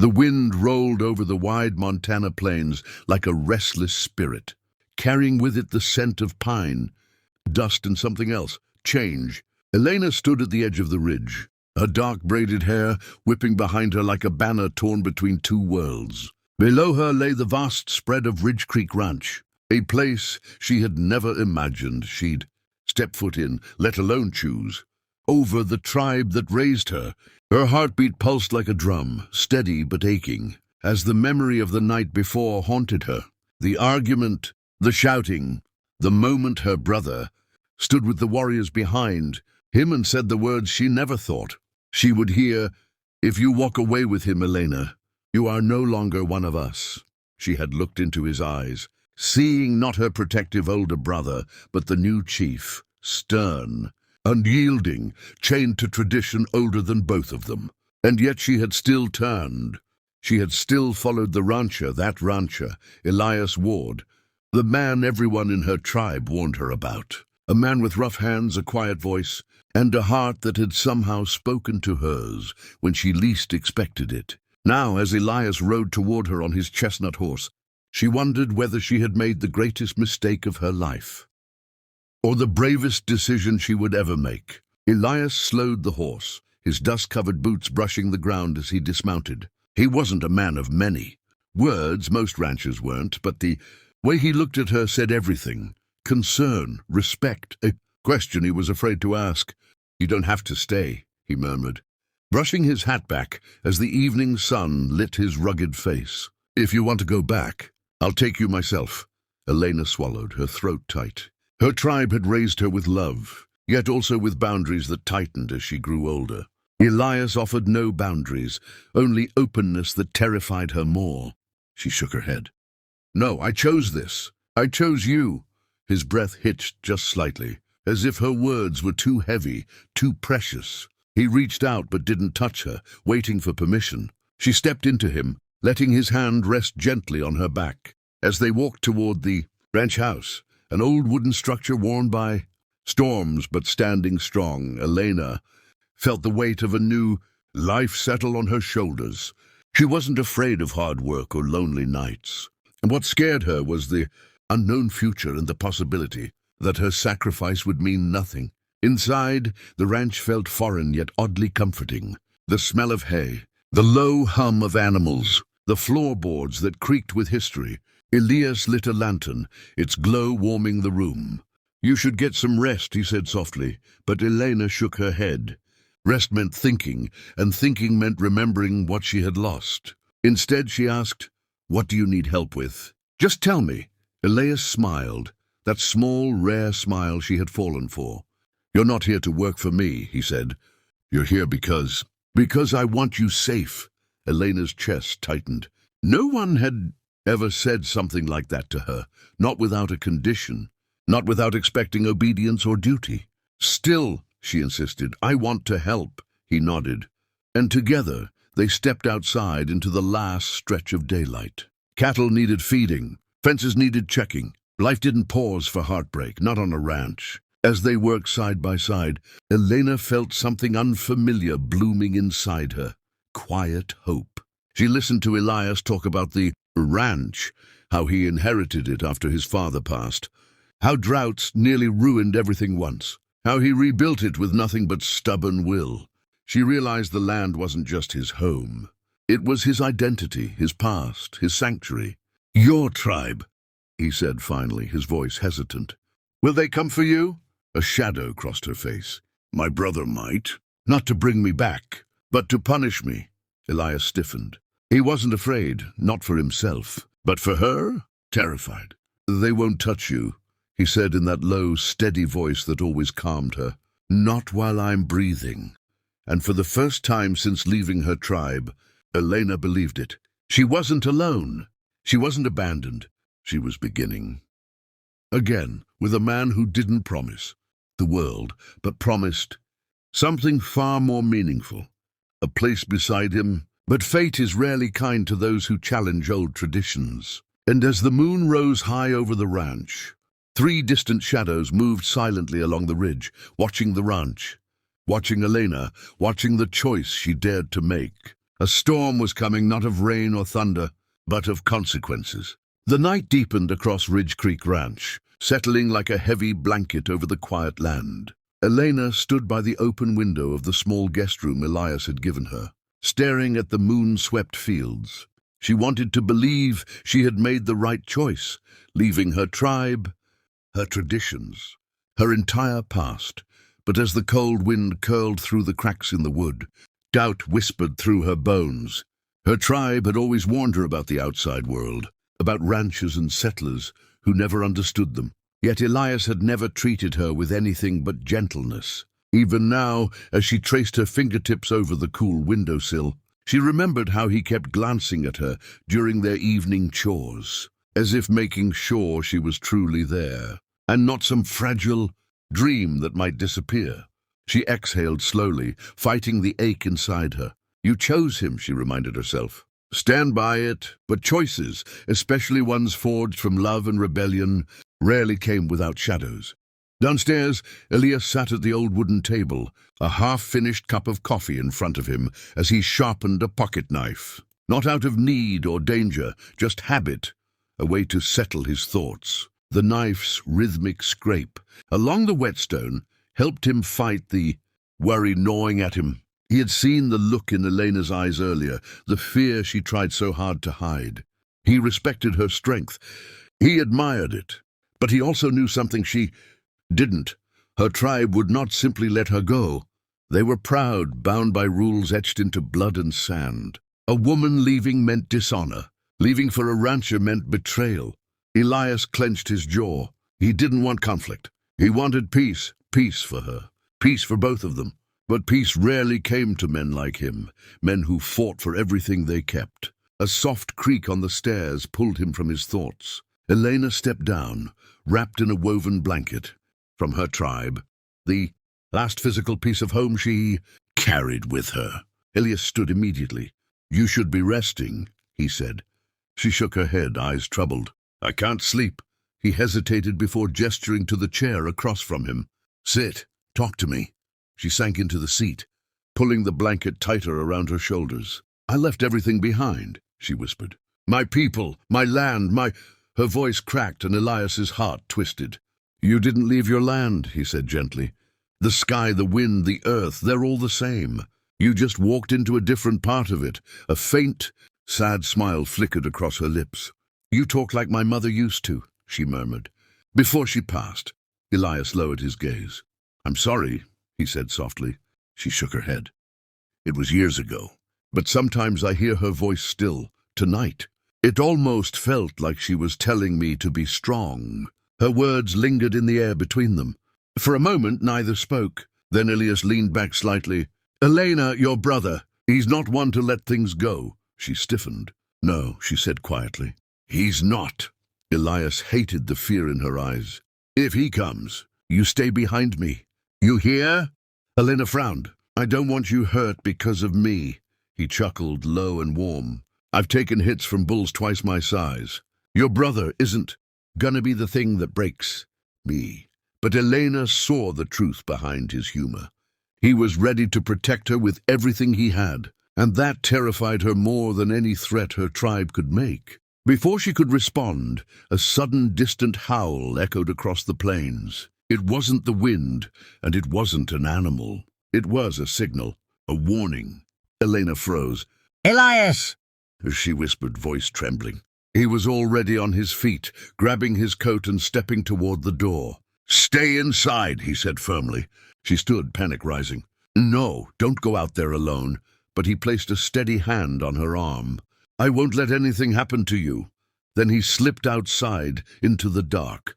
The wind rolled over the wide Montana plains like a restless spirit, carrying with it the scent of pine, dust and something else, change. Elena stood at the edge of the ridge, her dark braided hair whipping behind her like a banner torn between two worlds. Below her lay the vast spread of Ridge Creek Ranch, a place she had never imagined she'd step foot in, let alone choose. Over the tribe that raised her, her heartbeat pulsed like a drum, steady but aching, as the memory of the night before haunted her. The argument, the shouting, the moment her brother stood with the warriors behind him and said the words she never thought she would hear. "If you walk away with him, Elena, you are no longer one of us." She had looked into his eyes, seeing not her protective older brother, but the new chief, stern, unyielding, chained to tradition older than both of them. And yet she had still turned. She had still followed the rancher, that rancher, Elias Ward, the man everyone in her tribe warned her about. A man with rough hands, a quiet voice, and a heart that had somehow spoken to hers when she least expected it. Now, as Elias rode toward her on his chestnut horse, she wondered whether she had made the greatest mistake of her life, or the bravest decision she would ever make. Elias slowed the horse, his dust-covered boots brushing the ground as he dismounted. He wasn't a man of many words, most ranchers weren't, but the way he looked at her said everything. Concern, respect, a question he was afraid to ask. "You don't have to stay," he murmured, brushing his hat back as the evening sun lit his rugged face. "If you want to go back, I'll take you myself." Elena swallowed, her throat tight. Her tribe had raised her with love, yet also with boundaries that tightened as she grew older. Elias offered no boundaries, only openness that terrified her more. She shook her head. "No, I chose this. I chose you." His breath hitched just slightly, as if her words were too heavy, too precious. He reached out but didn't touch her, waiting for permission. She stepped into him, letting his hand rest gently on her back. As they walked toward the ranch house, an old wooden structure worn by storms but standing strong, Elena felt the weight of a new life settle on her shoulders. She wasn't afraid of hard work or lonely nights. And what scared her was the unknown future and the possibility that her sacrifice would mean nothing. Inside, the ranch felt foreign yet oddly comforting. The smell of hay, the low hum of animals, the floorboards that creaked with history. Elias lit a lantern, its glow warming the room. "You should get some rest," he said softly, but Elena shook her head. Rest meant thinking, and thinking meant remembering what she had lost. Instead, she asked, "What do you need help with?" "Just tell me." Elias smiled, that small, rare smile she had fallen for. "You're not here to work for me," he said. "You're here because I want you safe." Elena's chest tightened. No one had ever said something like that to her, not without a condition, not without expecting obedience or duty. "Still," she insisted, "I want to help." He nodded, and together they stepped outside into the last stretch of daylight. Cattle needed feeding, fences needed checking. Life didn't pause for heartbreak, not on a ranch. As they worked side by side, Elena felt something unfamiliar blooming inside her. Quiet hope. She listened to Elias talk about the ranch, how he inherited it after his father passed, how droughts nearly ruined everything once, how he rebuilt it with nothing but stubborn will. She realized the land wasn't just his home. It was his identity, his past, his sanctuary. "Your tribe," he said finally, his voice hesitant. "Will they come for you?" A shadow crossed her face. "My brother might. Not to bring me back, but to punish me." Elias stiffened. He wasn't afraid, not for himself, but for her, terrified. "They won't touch you," he said in that low, steady voice that always calmed her. "Not while I'm breathing." And for the first time since leaving her tribe, Elena believed it. She wasn't alone. She wasn't abandoned. She was beginning again, with a man who didn't promise the world, but promised something far more meaningful, a place beside him. But fate is rarely kind to those who challenge old traditions. And as the moon rose high over the ranch, 3 distant shadows moved silently along the ridge, watching the ranch, watching Elena, watching the choice she dared to make. A storm was coming, not of rain or thunder, but of consequences. The night deepened across Ridge Creek Ranch, settling like a heavy blanket over the quiet land. Elena stood by the open window of the small guest room Elias had given her, staring at the moon-swept fields. She wanted to believe she had made the right choice, leaving her tribe, her traditions, her entire past. But as the cold wind curled through the cracks in the wood, doubt whispered through her bones. Her tribe had always warned her about the outside world, about ranchers and settlers who never understood them. Yet Elias had never treated her with anything but gentleness. Even now, as she traced her fingertips over the cool windowsill, she remembered how he kept glancing at her during their evening chores, as if making sure she was truly there, and not some fragile dream that might disappear. She exhaled slowly, fighting the ache inside her. You chose him, she reminded herself. Stand by it, but choices, especially ones forged from love and rebellion, rarely came without shadows. Downstairs, Elias sat at the old wooden table, a half-finished cup of coffee in front of him as he sharpened a pocket knife. Not out of need or danger, just habit, a way to settle his thoughts. The knife's rhythmic scrape along the whetstone helped him fight the worry gnawing at him. He had seen the look in Elena's eyes earlier, the fear she tried so hard to hide. He respected her strength. He admired it. But he also knew something she didn't. Her tribe would not simply let her go. They were proud, bound by rules etched into blood and sand. A woman leaving meant dishonor. Leaving for a rancher meant betrayal. Elias clenched his jaw. He didn't want conflict. He wanted peace. Peace for her. Peace for both of them. But peace rarely came to men like him, men who fought for everything they kept. A soft creak on the stairs pulled him from his thoughts. Elena stepped down, wrapped in a woven blanket. From her tribe, the last physical piece of home she carried with her. Elias stood immediately. You should be resting, he said. She shook her head, eyes troubled. I can't sleep. He hesitated before gesturing to the chair across from him. Sit. Talk to me. She sank into the seat, pulling the blanket tighter around her shoulders. I left everything behind, she whispered. My people, my land, Her voice cracked and Elias's heart twisted. You didn't leave your land, he said gently. The sky, the wind, the earth, they're all the same. You just walked into a different part of it. A faint, sad smile flickered across her lips. You talk like my mother used to, she murmured. Before she passed, Elias lowered his gaze. I'm sorry, he said softly. She shook her head. It was years ago, but sometimes I hear her voice still, tonight. It almost felt like she was telling me to be strong. Her words lingered in the air between them. For a moment, neither spoke. Then Elias leaned back slightly. Elena, your brother, he's not one to let things go. She stiffened. No, she said quietly. He's not. Elias hated the fear in her eyes. If he comes, you stay behind me. You hear? Elena frowned. I don't want you hurt because of me. He chuckled, low and warm. I've taken hits from bulls twice my size. Your brother isn't gonna be the thing that breaks me. But Elena saw the truth behind his humor. He was ready to protect her with everything he had, and that terrified her more than any threat her tribe could make. Before she could respond, a sudden distant howl echoed across the plains. It wasn't the wind, and it wasn't an animal. It was a signal, a warning. Elena froze. Elias! She whispered, voice trembling. He was already on his feet, grabbing his coat and stepping toward the door. Stay inside, he said firmly. She stood, panic rising. No, don't go out there alone. But he placed a steady hand on her arm. I won't let anything happen to you. Then he slipped outside into the dark.